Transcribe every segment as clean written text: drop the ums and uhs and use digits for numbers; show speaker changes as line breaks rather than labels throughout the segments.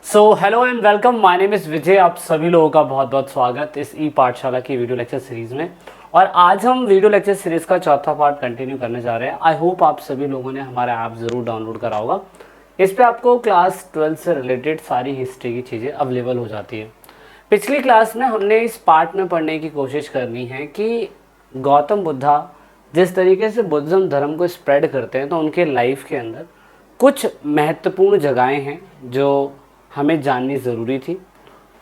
Hello and welcome, my name is Vijay. आप सभी लोगों का बहुत बहुत स्वागत इस ई पाठशाला की वीडियो लेक्चर सीरीज़ में। और आज हम वीडियो लेक्चर सीरीज़ का चौथा पार्ट कंटिन्यू करने जा रहे हैं। आई होप आप सभी लोगों ने हमारा ऐप ज़रूर डाउनलोड करा होगा। इस पे आपको क्लास 12 से रिलेटेड सारी हिस्ट्री की चीज़ें अवेलेबल हो जाती है। पिछली क्लास में हमने इस पार्ट में पढ़ने की कोशिश करनी है कि गौतम बुद्धा जिस तरीके से बुद्धिज़्म धर्म को स्प्रेड करते हैं, तो उनके लाइफ के अंदर कुछ महत्वपूर्ण जगहें हैं जो हमें जाननी ज़रूरी थी।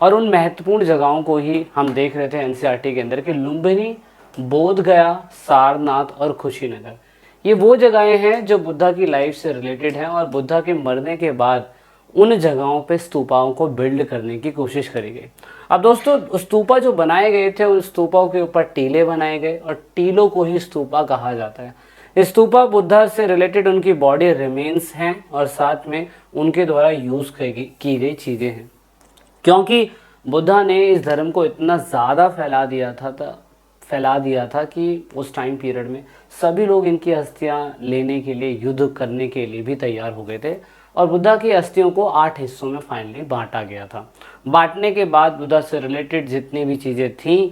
और उन महत्वपूर्ण जगहों को ही हम देख रहे थे एनसीईआरटी के अंदर कि लुम्बिनी, बोध गया, सारनाथ और कुशीनगर, ये वो जगहें हैं जो बुद्धा की लाइफ से रिलेटेड हैं। और बुद्धा के मरने के बाद उन जगहों पे स्तूपाओं को बिल्ड करने की कोशिश करी गई। अब दोस्तों, स्तूपा जो बनाए गए थे उन स्तूपों के ऊपर टीले बनाए गए और टीलों को ही स्तूपा कहा जाता है। स्तूपा बुद्धा से रिलेटेड उनकी बॉडी रिमेन्स हैं और साथ में उनके द्वारा यूज़ की गई चीज़ें हैं, क्योंकि बुद्धा ने इस धर्म को इतना ज़्यादा फैला दिया था कि उस टाइम पीरियड में सभी लोग इनकी अस्थियां लेने के लिए, युद्ध करने के लिए भी तैयार हो गए थे। और बुद्धा की अस्थियों को 8 हिस्सों में फाइनली बांटा गया था। बांटने के बाद बुद्धा से रिलेटेड जितनी भी चीज़ें थीं,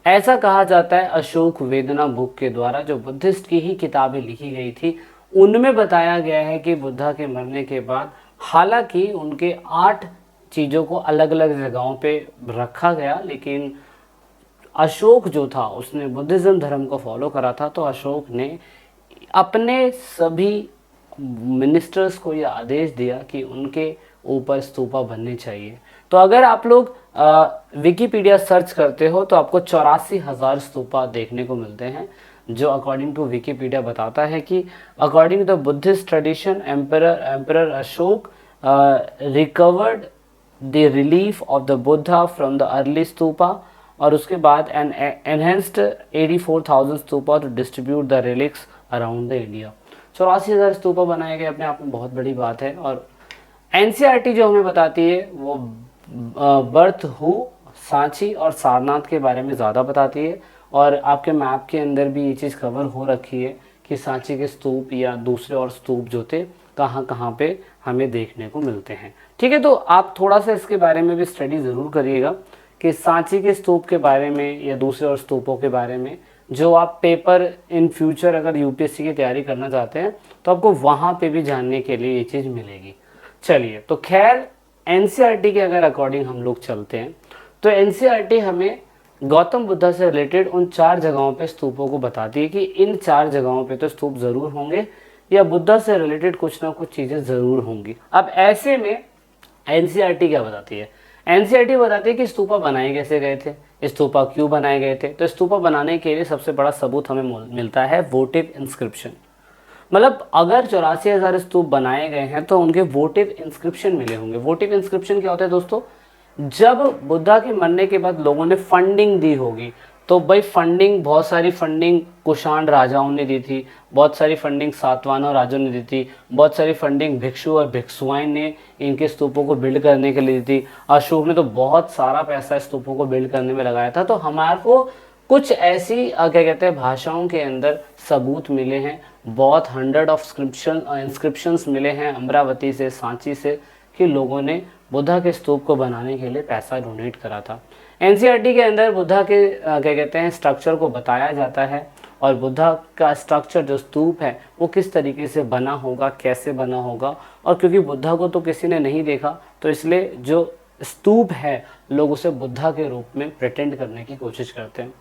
ऐसा कहा जाता है अशोक वेदना बुक के द्वारा, जो बुद्धिस्ट की ही किताबें लिखी गई थी, उनमें बताया गया है कि बुद्धा के मरने के बाद हालांकि उनके 8 चीज़ों को अलग अलग जगहों पे रखा गया, लेकिन अशोक जो था उसने बुद्धिज़्म धर्म को फॉलो करा था। तो अशोक ने अपने सभी मिनिस्टर्स को यह आदेश दिया कि उनके ऊपर स्तूपा बनने चाहिए। तो अगर आप लोग विकिपीडिया सर्च करते हो तो आपको 84,000 स्तूपा देखने को मिलते हैं, जो अकॉर्डिंग टू विकिपीडिया बताता है कि according to the Buddhist tradition emperor Ashoka recovered the relief of the Buddha from the early stupa, और उसके बाद an enhanced 84,000 stupa to distribute the relics around the India. 84,000 stupa बनाए गए, अपने आप में बहुत बड़ी बात है। और एनसीईआरटी जो हमें बताती है वो बर्थ हु, सांची और सारनाथ के बारे में ज़्यादा बताती है। और आपके मैप के अंदर भी ये चीज़ कवर हो रखी है कि सांची के स्तूप या दूसरे और स्तूप जो थे कहाँ कहाँ पे हमें देखने को मिलते हैं। ठीक है, तो आप थोड़ा सा इसके बारे में भी स्टडी ज़रूर करिएगा कि सांची के स्तूप के बारे में या दूसरे और स्तूपों के बारे में, जो आप पेपर इन फ्यूचर अगर यूपीएससी की तैयारी करना चाहते हैं तो आपको वहाँ पे भी जानने के लिए ये चीज़ मिलेगी। चलिए, तो खैर एनसीईआरटी के अगर अकॉर्डिंग हम लोग चलते हैं तो एनसीईआरटी हमें गौतम बुद्धा से रिलेटेड उन 4 जगहों पे स्तूपों को बताती है कि इन 4 जगहों पे तो स्तूप ज़रूर होंगे या बुद्धा से रिलेटेड कुछ ना कुछ चीज़ें ज़रूर होंगी। अब ऐसे में एनसीईआरटी क्या बताती है? एनसीईआरटी बताती है कि स्तूपा बनाए कैसे गए थे, स्तूपा क्यों बनाए गए थे। तो स्तूपा बनाने के लिए सबसे बड़ा सबूत हमें मिलता है वोटिव इंस्क्रिप्शन। मतलब अगर 84,000 स्तूप बनाए गए हैं तो उनके वोटिव इंस्क्रिप्शन मिले होंगे। वोटिव इंस्क्रिप्शन क्या होता है दोस्तों? जब बुद्धा के मरने के बाद लोगों ने फंडिंग दी होगी, तो भाई फंडिंग, बहुत सारी फंडिंग कुषाण राजाओं ने दी थी, बहुत सारी फंडिंग सातवाहनों राजाओं ने दी थी, बहुत सारी फंडिंग भिक्षु और भिक्षुआएं ने इनके स्तूपों को बिल्ड करने के लिए दी थी। अशोक ने तो बहुत सारा पैसा स्तूपों को बिल्ड करने में लगाया था। तो हमारे को कुछ ऐसी क्या कहते हैं भाषाओं के अंदर सबूत मिले हैं, बहुत 100 ऑफ इंस्क्रिप्शंस मिले हैं अमरावती से, सांची से, कि लोगों ने बुद्धा के स्तूप को बनाने के लिए पैसा डोनेट करा था। एनसीईआरटी के अंदर बुद्धा के क्या कहते हैं स्ट्रक्चर को बताया जाता है, और बुद्धा का स्ट्रक्चर जो स्तूप है वो किस तरीके से बना होगा, कैसे बना होगा। और क्योंकि बुद्धा को तो किसी ने नहीं देखा, तो इसलिए जो स्तूप है लोग उसे बुद्धा के रूप में प्रिटेंड करने की कोशिश करते हैं।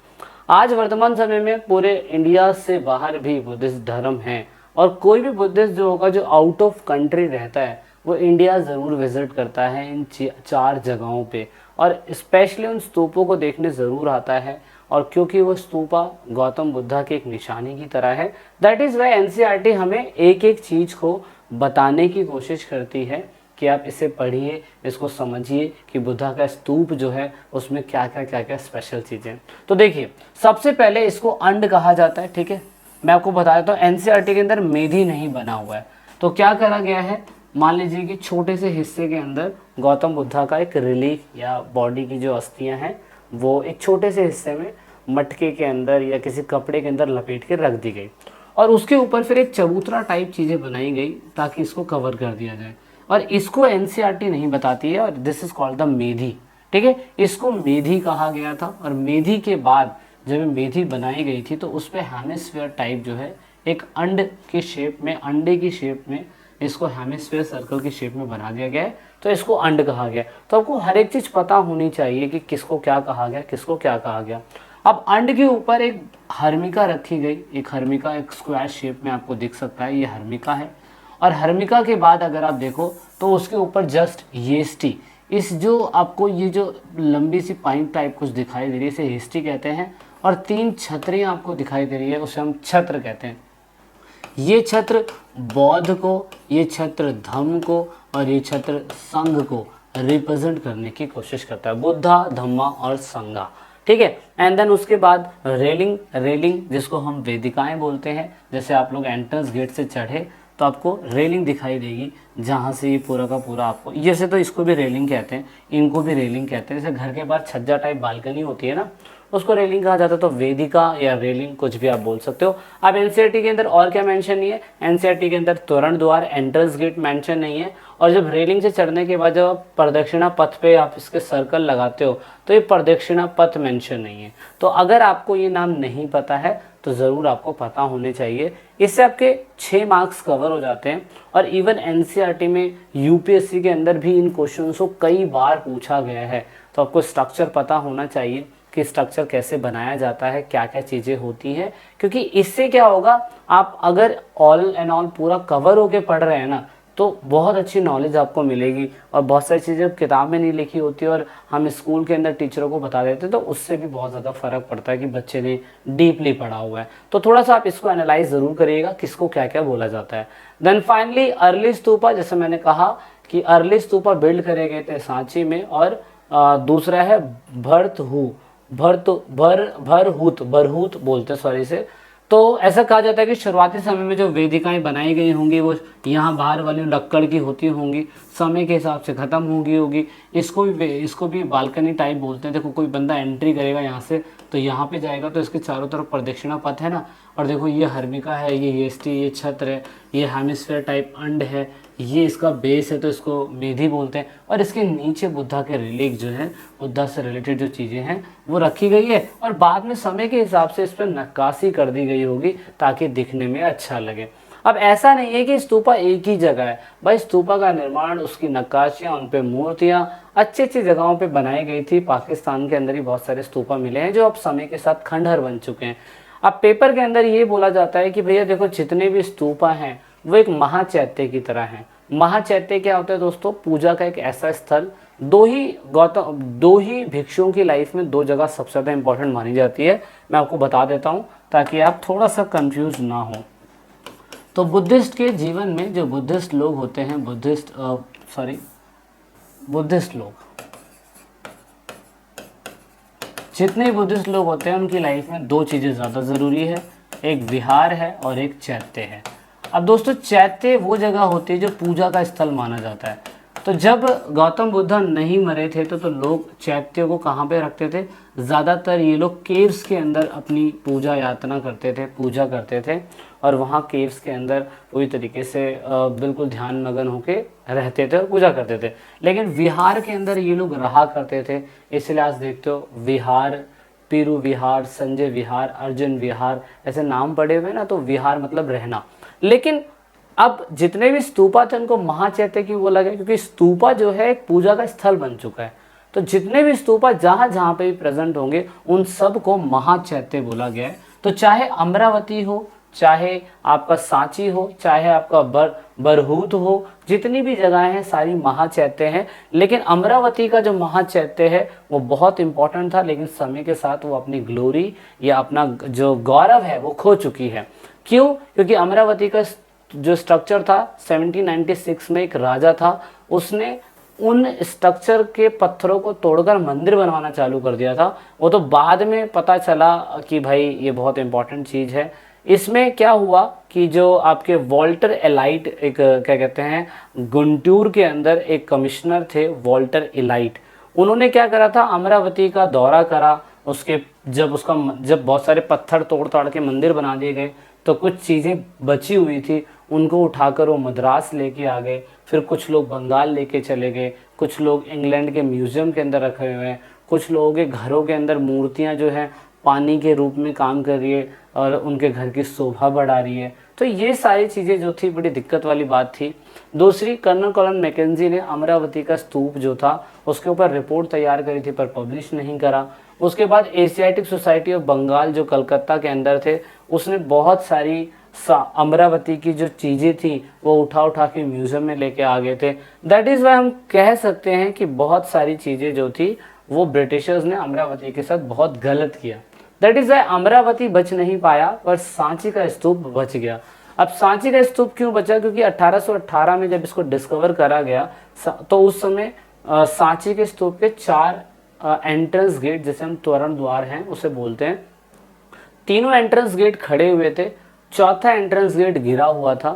आज वर्तमान समय में पूरे इंडिया से बाहर भी बुद्धिस्ट धर्म है, और कोई भी बुद्धिस्ट जो होगा जो आउट ऑफ कंट्री रहता है वो इंडिया ज़रूर विजिट करता है इन 4 जगहों पे, और स्पेशली उन स्तूपों को देखने ज़रूर आता है। और क्योंकि वो स्तूपा गौतम बुद्धा की एक निशानी की तरह है, दैट इज़ वाई एनसीईआरटी हमें एक एक चीज़ को बताने की कोशिश करती है कि आप इसे पढ़िए, इसको समझिए कि बुद्धा का स्तूप जो है उसमें क्या क्या स्पेशल चीज़ें। तो देखिए, सबसे पहले इसको अंड कहा जाता है। ठीक है, मैं आपको बता देता हूँ, एनसीईआरटी के अंदर मेधी नहीं बना हुआ है। तो क्या करा गया है, मान लीजिए कि छोटे से हिस्से के अंदर गौतम बुद्धा का एक रिलीफ या बॉडी की जो अस्थियां हैं वो एक छोटे से हिस्से में मटके के अंदर या किसी कपड़े के अंदर लपेट के रख दी गई, और उसके ऊपर फिर एक चबूतरा टाइप चीज़ें बनाई गई ताकि इसको कवर कर दिया जाए। और इसको एनसीईआरटी नहीं बताती है, और this is called the Medhi. ठीक है, इसको मेधी कहा गया था। और मेधी के बाद जब मेधी बनाई गई थी तो उस पर हेमिस्फीयर टाइप जो है एक अंड के शेप में, अंडे की शेप में इसको हेमिस्फीयर सर्कल की शेप में बना दिया गया है, तो इसको अंड कहा गया। तो आपको हर एक चीज़ पता होनी चाहिए कि किसको क्या कहा गया, किसको क्या कहा गया। अब अंड के ऊपर एक हर्मिका रखी गई, एक हर्मिका एक स्क्वायर शेप में आपको दिख सकता है, ये हर्मिका है। और हर्मिका के बाद अगर आप देखो तो उसके ऊपर जस्ट येस्टी, इस जो आपको ये जो लंबी सी पाइप टाइप कुछ दिखाई दे रही है, इसे येस्टी कहते हैं। और 3 छतरियाँ आपको दिखाई दे रही है, उसे हम छत्र कहते हैं। ये छत्र बौद्ध को, ये छत्र धम्म को और ये छत्र संघ को रिप्रेजेंट करने की कोशिश करता है, बुद्धा धम्मा और संघा। ठीक है, एंड देन उसके बाद रेलिंग, रेलिंग जिसको हम वेदिकाएं बोलते हैं। जैसे आप लोग एंट्रेंस गेट से चढ़े तो आपको रेलिंग दिखाई देगी, जहाँ से ये पूरा का पूरा आपको, जैसे तो इसको भी रेलिंग कहते हैं, इनको भी रेलिंग कहते हैं। जैसे घर के बाहर छज्जा टाइप बालकनी होती है ना, उसको रेलिंग कहा जाता है। तो वेदिका या रेलिंग कुछ भी आप बोल सकते हो। अब एनसीईआरटी के अंदर और क्या मेंशन नहीं है, एनसीईआरटी के अंदर तोरण द्वार एंट्रेंस गेट मेंशन नहीं है। और जब रेलिंग से चढ़ने के बाद जब आप प्रदक्षिणा पथ पे आप इसके सर्कल लगाते हो तो ये प्रदक्षिणा पथ मेंशन नहीं है। तो अगर आपको ये नाम नहीं पता है तो ज़रूर आपको पता होने चाहिए। इससे आपके 6 मार्क्स कवर हो जाते हैं। और इवन एनसीईआरटी में यूपीएससी के अंदर भी इन क्वेश्चंस को कई बार पूछा गया है। तो आपको स्ट्रक्चर पता होना चाहिए कि स्ट्रक्चर कैसे बनाया जाता है, क्या क्या चीज़ें होती हैं, क्योंकि इससे क्या होगा, आप अगर ऑल एंड ऑल पूरा कवर होके पढ़ रहे हैं ना तो बहुत अच्छी नॉलेज आपको मिलेगी। और बहुत सारी चीज़ें किताब में नहीं लिखी होती और हम स्कूल के अंदर टीचरों को बता देते तो उससे भी बहुत ज़्यादा फर्क पड़ता है कि बच्चे ने डीपली पढ़ा हुआ है। तो थोड़ा सा आप इसको एनालाइज ज़रूर करिएगा किसको क्या क्या बोला जाता है। देन फाइनली अर्ली स्तूपा, जैसे मैंने कहा कि अर्ली स्तूपा बिल्ड करे गए थे सांची में। और दूसरा है भरहूत बोलते हैं, सॉरी से। तो ऐसा कहा जाता है कि शुरुआती समय में जो वेदिकाएं बनाई गई होंगी वो यहाँ बाहर वाली लक्कड़ की होती होंगी, समय के हिसाब से ख़त्म होगी। इसको भी बालकनी टाइप बोलते हैं। देखो कोई बंदा एंट्री करेगा यहाँ से तो यहाँ पे जाएगा तो इसके चारों तरफ प्रदक्षिणा पथ है ना। और देखो ये हर्मिका है, ये येस्टी, ये छत्र है, ये हेमिस्फीयर टाइप अंड है, ये इसका बेस है तो इसको मेधी बोलते हैं। और इसके नीचे बुद्धा के रिलीक जो है, बुद्धा से रिलेटेड जो चीज़ें हैं वो रखी गई है। और बाद में समय के हिसाब से इस पर नक्काशी कर दी गई होगी ताकि दिखने में अच्छा लगे। अब ऐसा नहीं है कि स्तूपा एक ही जगह है भाई, स्तूपा का निर्माण, उसकी नक्काशियाँ, उन पे मूर्तियाँ अच्छी अच्छी जगहों पे बनाई गई थी। पाकिस्तान के अंदर ही बहुत सारे स्तूपा मिले हैं जो अब समय के साथ खंडहर बन चुके हैं। अब पेपर के अंदर ये बोला जाता है कि भैया देखो जितने भी स्तूपा हैं वो एक महाचैत्य की तरह हैं। महाचैत्य क्या होता है दोस्तों, पूजा का एक ऐसा स्थल। दो ही भिक्षुओं की लाइफ में 2 जगह सबसे ज़्यादा इंपॉर्टेंट मानी जाती है। मैं आपको बता देता हूँ ताकि आप थोड़ा सा कंफ्यूज ना हो। तो बुद्धिस्ट के जीवन में जो बुद्धिस्ट लोग होते हैं, बुद्धिस्ट लोग, जितने बुद्धिस्ट लोग होते हैं उनकी लाइफ में 2 चीज़ें ज़्यादा ज़रूरी है, एक विहार है और एक चैत्य है। अब दोस्तों चैत्य वो जगह होती है जो पूजा का स्थल माना जाता है। तो जब गौतम बुद्ध नहीं मरे थे तो लोग चैत्य को कहाँ पे रखते थे, ज़्यादातर ये लोग केव्स के अंदर अपनी पूजा यातना करते थे, पूजा करते थे। और वहाँ केव्स के अंदर पूरी तरीके से बिल्कुल ध्यान मगन होके रहते थे और पूजा करते थे। लेकिन विहार के अंदर ये लोग रहा करते थे। इसलिए आज देखते हो विहार, पीरू विहार, संजय विहार, अर्जुन विहार, ऐसे नाम पड़े हुए ना, तो विहार मतलब रहना। लेकिन अब जितने भी स्तूपा थे उनको महाचैत्य क्यों बोला गया, क्योंकि स्तूपा जो है एक पूजा का स्थल बन चुका है। तो जितने भी स्तूपा जहाँ जहाँ पे भी प्रेजेंट होंगे उन सब को महाचैत्य बोला गया है। तो चाहे अमरावती हो, चाहे आपका सांची हो, चाहे आपका बरहूत हो, जितनी भी जगहें हैं सारी महाचैत्य हैं। लेकिन अमरावती का जो महाचैत्य है वो बहुत इंपॉर्टेंट था, लेकिन समय के साथ वो अपनी ग्लोरी या अपना जो गौरव है वो खो चुकी है। क्यों? क्योंकि अमरावती का जो स्ट्रक्चर था 1796 में एक राजा था, उसने उन स्ट्रक्चर के पत्थरों को तोड़कर मंदिर बनवाना चालू कर दिया था। वो तो बाद में पता चला कि भाई ये बहुत इंपॉर्टेंट चीज़ है। इसमें क्या हुआ कि जो आपके वॉल्टर एलाइट, एक क्या कहते हैं, गुंटूर के अंदर एक कमिश्नर थे वॉल्टर एलाइट, उन्होंने क्या करा था, अमरावती का दौरा करा। उसके जब बहुत सारे पत्थर तोड़ ताड़ के मंदिर बना दिए गए तो कुछ चीज़ें बची हुई थी उनको उठाकर वो मद्रास लेके आ गए, फिर कुछ लोग बंगाल लेके चले गए, कुछ लोग इंग्लैंड के म्यूज़ियम के अंदर रखे हुए हैं, कुछ लोगों के घरों के अंदर मूर्तियाँ जो हैं पानी के रूप में काम कर रही है और उनके घर की शोभा बढ़ा रही है। तो ये सारी चीज़ें जो थी बड़ी दिक्कत वाली बात थी। दूसरी, कर्नल कॉलन मैकेंजी ने अमरावती का स्तूप जो था उसके ऊपर रिपोर्ट तैयार करी थी पर पब्लिश नहीं करा। उसके बाद एशियाटिक सोसाइटी ऑफ बंगाल जो कलकत्ता के अंदर थे उसने बहुत सारी अमरावती की जो चीज़ें थी वो उठा उठा के म्यूज़ियम में लेके आ गए थे। दैट इज़ वाई हम कह सकते हैं कि बहुत सारी चीज़ें जो थी वो ब्रिटिशर्स ने अमरावती के साथ बहुत गलत किया। दैट इज़ वाई अमरावती बच नहीं पाया पर सांची का स्तूप बच गया। अब सांची का स्तूप क्यों बचा? क्योंकि 1818 में जब इसको डिस्कवर करा गया तो उस समय सांची के स्तूप के 4 एंट्रेंस गेट, जैसे हम तोरण द्वार हैं उसे बोलते हैं, तीनों एंट्रेंस गेट खड़े हुए थे, चौथा एंट्रेंस गेट गिरा हुआ था।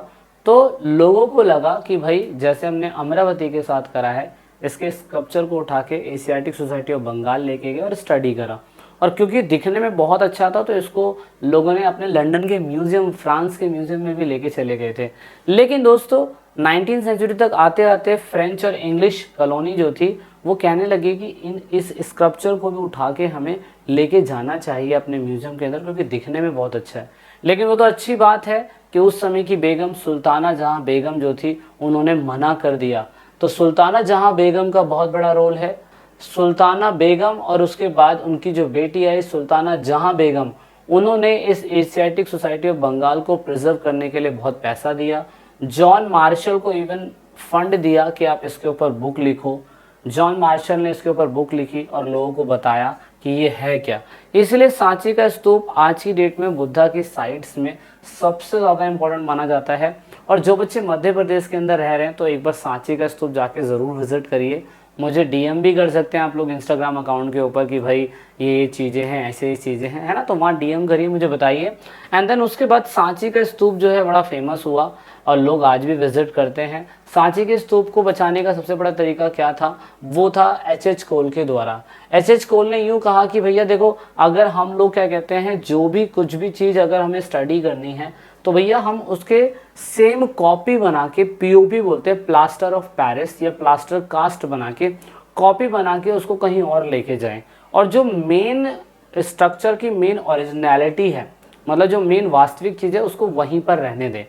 तो लोगों को लगा कि भाई जैसे हमने अमरावती के साथ करा है, इसके स्कल्पचर को उठा के एशियाटिक सोसाइटी ऑफ बंगाल लेके गए और स्टडी करा। और क्योंकि दिखने में बहुत अच्छा था तो इसको लोगों ने अपने लंदन के म्यूज़ियम, फ्रांस के म्यूज़ियम में भी लेके चले गए थे। लेकिन दोस्तों 19वीं सेंचुरी तक आते आते फ्रेंच और इंग्लिश कॉलोनी जो थी वो कहने लगी कि इस स्कल्पचर को भी उठा के हमें लेके जाना चाहिए अपने म्यूज़ियम के अंदर, क्योंकि दिखने में बहुत अच्छा है। लेकिन वो तो अच्छी बात है कि उस समय की बेगम सुल्ताना जहाँ बेगम जो थी उन्होंने मना कर दिया। तो सुल्ताना जहाँ बेगम का बहुत बड़ा रोल है। सुल्ताना बेगम और उसके बाद उनकी जो बेटी आई सुल्ताना जहाँ बेगम, उन्होंने इस एशियाटिक सोसाइटी ऑफ बंगाल को प्रिजर्व करने के लिए बहुत पैसा दिया। जॉन मार्शल को इवन फंड दिया कि आप इसके ऊपर बुक लिखो। जॉन मार्शल ने इसके ऊपर बुक लिखी और लोगों को बताया कि ये है क्या। इसलिए सांची का स्तूप आज की डेट में बुद्धा की साइट्स में सबसे ज़्यादा इम्पोर्टेंट माना जाता है। और जो बच्चे मध्य प्रदेश के अंदर रह रहे हैं तो एक बार सांची का स्तूप जाके ज़रूर विजिट करिए। मुझे डीएम भी कर सकते हैं आप लोग इंस्टाग्राम अकाउंट के ऊपर कि भाई ये चीज़ें हैं, ऐसे ही चीज़ें हैं, है ना, तो वहाँ डीएम करिए, मुझे बताइए। एंड देन उसके बाद सांची का स्तूप जो है बड़ा फेमस हुआ और लोग आज भी विजिट करते हैं। सांची के स्तूप को बचाने का सबसे बड़ा तरीका क्या था? वो था एच कोल के द्वारा। एच कोल ने यूँ कहा कि भैया देखो, अगर हम लोग क्या कहते हैं, जो भी कुछ भी चीज़ अगर हमें स्टडी करनी है तो भैया हम उसके सेम कॉपी बना के, पीओपी बोलते हैं, प्लास्टर ऑफ पेरिस या प्लास्टर कास्ट बना के, कॉपी बना के उसको कहीं और लेके जाएं। और जो मेन स्ट्रक्चर की मेन ओरिजिनलिटी है, मतलब जो मेन वास्तविक चीज़ है, उसको वहीं पर रहने दें।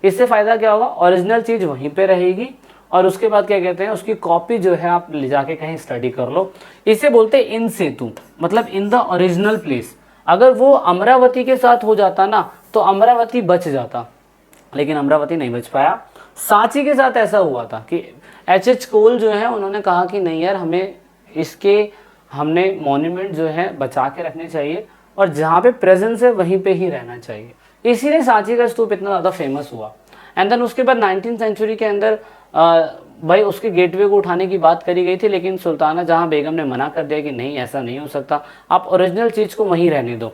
इससे फ़ायदा क्या होगा? ओरिजिनल चीज़ वहीं पे रहेगी और उसके बाद क्या कहते हैं, उसकी कॉपी जो है आप ले जाके कहीं स्टडी कर लो। इसे बोलते हैं इन सेतु, मतलब इन द ओरिजिनल प्लेस। अगर वो अमरावती के साथ हो जाता ना तो अमरावती बच जाता, लेकिन अमरावती नहीं बच पाया। सांची के साथ ऐसा हुआ था कि एच कोल जो है उन्होंने कहा कि नहीं यार, हमने मॉन्यूमेंट जो है बचा के रखने चाहिए और जहाँ पे प्रेजेंस है वहीं पे ही रहना चाहिए। इसीलिए सांची का स्तूप इतना ज़्यादा फेमस हुआ। एंड देन उसके बाद 19वीं सेंचुरी के अंदर भाई उसके गेटवे को उठाने की बात करी गई थी, लेकिन सुल्ताना जहाँ बेगम ने मना कर दिया कि नहीं, ऐसा नहीं हो सकता, आप ओरिजिनल चीज़ को वहीं रहने दो।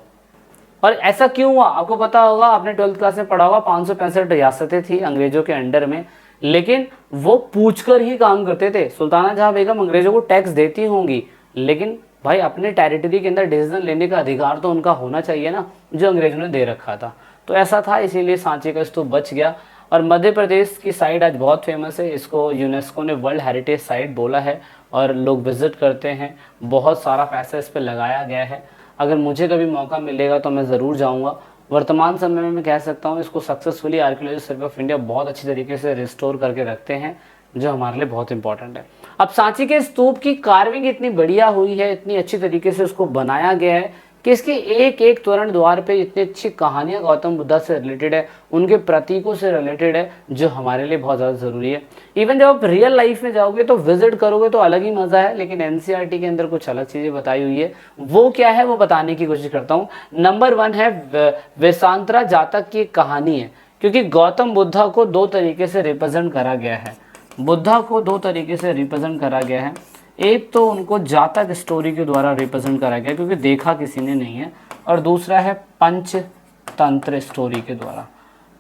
और ऐसा क्यों हुआ? आपको पता होगा, आपने 12वीं क्लास में पढ़ा होगा, 565 रियासतें थी अंग्रेजों के अंडर में, लेकिन वो पूछकर ही काम करते थे। सुल्ताना जहाँ बेगम अंग्रेजों को टैक्स देती होंगी, लेकिन भाई अपने टेरिटरी के अंदर डिसीजन लेने का अधिकार तो उनका होना चाहिए ना, जो अंग्रेजों ने दे रखा था। तो ऐसा था, इसीलिए सांची का स्तूप बच गया। और मध्य प्रदेश की साइट आज बहुत फेमस है, इसको यूनेस्को ने वर्ल्ड हेरिटेज साइट बोला है और लोग विजिट करते हैं। बहुत सारा पैसा इस पर लगाया गया है। अगर मुझे कभी मौका मिलेगा तो मैं ज़रूर जाऊंगा। वर्तमान समय में मैं कह सकता हूँ इसको successfully archaeology survey of India बहुत अच्छी तरीके से रिस्टोर करके रखते हैं, जो हमारे लिए बहुत इंपॉर्टेंट है। अब सांची के स्तूप की कार्विंग इतनी बढ़िया हुई है, इतनी अच्छी तरीके से उसको बनाया गया है कि इसके एक एक तोरण द्वार पे इतनी अच्छी कहानियाँ गौतम बुद्धा से रिलेटेड है, उनके प्रतीकों से रिलेटेड है, जो हमारे लिए बहुत ज़्यादा ज़रूरी है। इवन जब आप रियल लाइफ में जाओगे तो विजिट करोगे तो अलग ही मज़ा है, लेकिन एनसीईआरटी के अंदर कुछ अलग चीज़ें बताई हुई है। वो क्या है वो बताने की कोशिश करता हूँ। नंबर 1 है वेसांतरा जातक की कहानी है, क्योंकि गौतम बुद्धा को 2 तरीके से रिप्रेजेंट करा गया है। बुद्धा को 2 तरीके से रिप्रेजेंट करा गया है। एक तो उनको जातक स्टोरी के द्वारा रिप्रेजेंट करा गया क्योंकि देखा किसी ने नहीं है, और दूसरा है पंचतंत्र स्टोरी के द्वारा।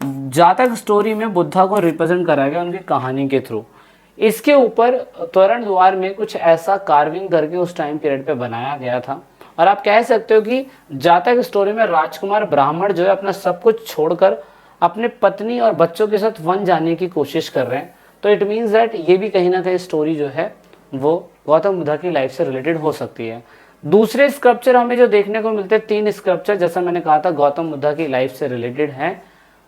जातक स्टोरी में बुद्धा को रिप्रेजेंट करा गया उनकी कहानी के थ्रू। इसके ऊपर तोरण द्वार में कुछ ऐसा कार्विंग करके उस टाइम पीरियड पे बनाया गया था। और आप कह सकते हो कि जातक स्टोरी में राजकुमार ब्राह्मण जो है अपना सब कुछ छोड़कर अपने पत्नी और बच्चों के साथ वन जाने की कोशिश कर रहे हैं, तो इट मीन्स दैट ये भी कहीं ना कहीं स्टोरी जो है वो गौतम बुद्धा की लाइफ से रिलेटेड हो सकती है। दूसरे स्क्रप्चर हमें जो देखने को मिलते हैं, 3 स्क्रप्चर जैसा मैंने कहा था गौतम बुद्धा की लाइफ से रिलेटेड है,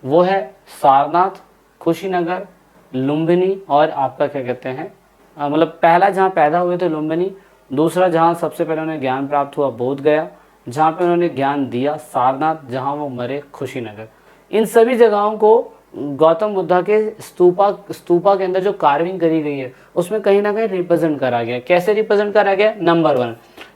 वो है सारनाथ, कुशीनगर, लुम्बिनी और आपका क्या कहते हैं मतलब पहला जहाँ पैदा हुए थे लुम्बिनी, दूसरा जहाँ सबसे पहले उन्हें ज्ञान प्राप्त हुआ बोध गया, जहाँ पे उन्होंने ज्ञान दिया सारनाथ, जहाँ वो मरे कुशीनगर। इन सभी जगहों को गौतम बुद्धा के स्तूपा के अंदर जो कार्विंग करी गई है उसमें कहीं ना कहीं रिप्रेजेंट करा गया। कैसे रिप्रेजेंट करा गया? नंबर 1,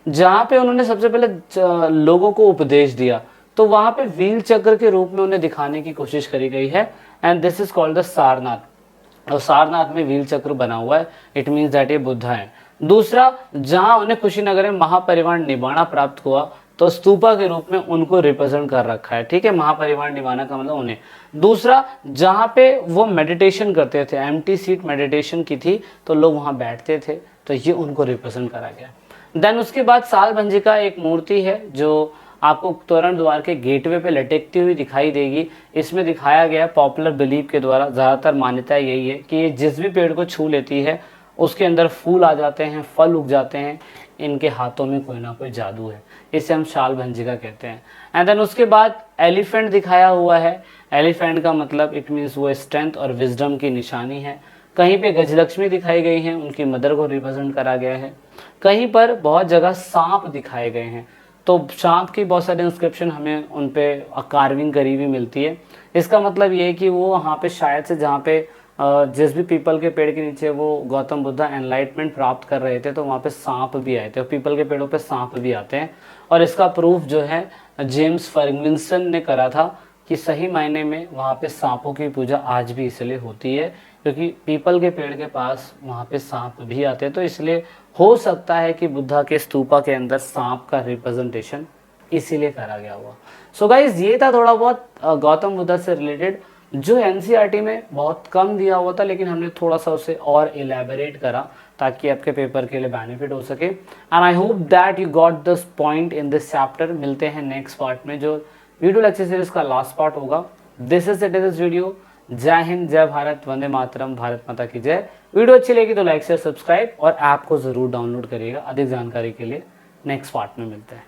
जहाँ पे उन्होंने सबसे पहले लोगों को उपदेश दिया, तो वहां पे व्हील चक्र के रूप में उन्हें दिखाने की कोशिश करी गई है, and this is called the Sarnath. और सारनाथ में व्हील चक्र बना हुआ है, इट मीन्स दैट ये बुद्धा है। दूसरा, जहां उन्हें कुशीनगर में महापरिवार निबाणा प्राप्त हुआ, तो स्तूपा के रूप में उनको रिप्रेजेंट कर रखा है, ठीक है, महापरिवार निबाणा का मतलब उन्हें। दूसरा, जहां पे वो मेडिटेशन करते थे, एम्प्टी सीट मेडिटेशन की थी, तो लोग वहां बैठते थे, तो ये उनको रिप्रेजेंट करा गया। देन उसके बाद सालभंजी का एक मूर्ति है जो आपको तोरण द्वार के गेटवे पे लटकती हुई दिखाई देगी। इसमें दिखाया गया पॉपुलर बिलीफ के द्वारा, ज़्यादातर मान्यता यही है कि ये जिस भी पेड़ को छू लेती है उसके अंदर फूल आ जाते हैं, फल उग जाते हैं, इनके हाथों में कोई ना कोई जादू है, इसे हम शालभंजिका कहते हैं। एंड देन उसके बाद एलिफेंट दिखाया हुआ है। एलिफेंट का मतलब इट मीन्स वो स्ट्रेंथ और विजडम की निशानी है। कहीं पे गजलक्ष्मी दिखाई गई हैं, उनकी मदर को रिप्रेजेंट करा गया है। कहीं पर बहुत जगह सांप दिखाए गए हैं, तो सांप की बहुत सारी इंस्क्रिप्शन हमें उन पे कार्विंग करी हुई मिलती है। इसका मतलब ये है कि वो वहाँ पे शायद से जहाँ पे जिस भी पीपल के पेड़ के नीचे वो गौतम बुद्धा एनलाइटमेंट प्राप्त कर रहे थे, तो वहाँ पे सांप भी आए थे, और पीपल के पेड़ों पे सांप भी आते हैं। और इसका प्रूफ जो है जेम्स फर्ग्यूसन ने करा था कि सही मायने में वहाँ पे सांपों की पूजा आज भी इसलिए होती है क्योंकि पीपल के पेड़ के पास वहाँ पे सांप भी आते हैं, तो इसलिए हो सकता है कि बुद्धा के स्तूपा के अंदर सांप का रिप्रेजेंटेशन इसीलिए करा गया हुआ। सो गाइज, ये था थोड़ा बहुत गौतम बुद्धा से रिलेटेड, जो एनसीईआरटी में बहुत कम दिया हुआ था, लेकिन हमने थोड़ा सा उसे और इलेबोरेट करा ताकि आपके पेपर के लिए बेनिफिट हो सके। And I hope that you got this point in this chapter. मिलते हैं नेक्स्ट पार्ट में, जो वीडियो लेक्चर सीरीज का लास्ट पार्ट होगा। This is this video. जय हिंद, जय भारत, वंदे मातरम, भारत माता की जय। वीडियो अच्छी लगी तो लाइक शेयर सब्सक्राइब और ऐप को जरूर डाउनलोड करिएगा। अधिक जानकारी के लिए नेक्स्ट पार्ट में मिलते हैं।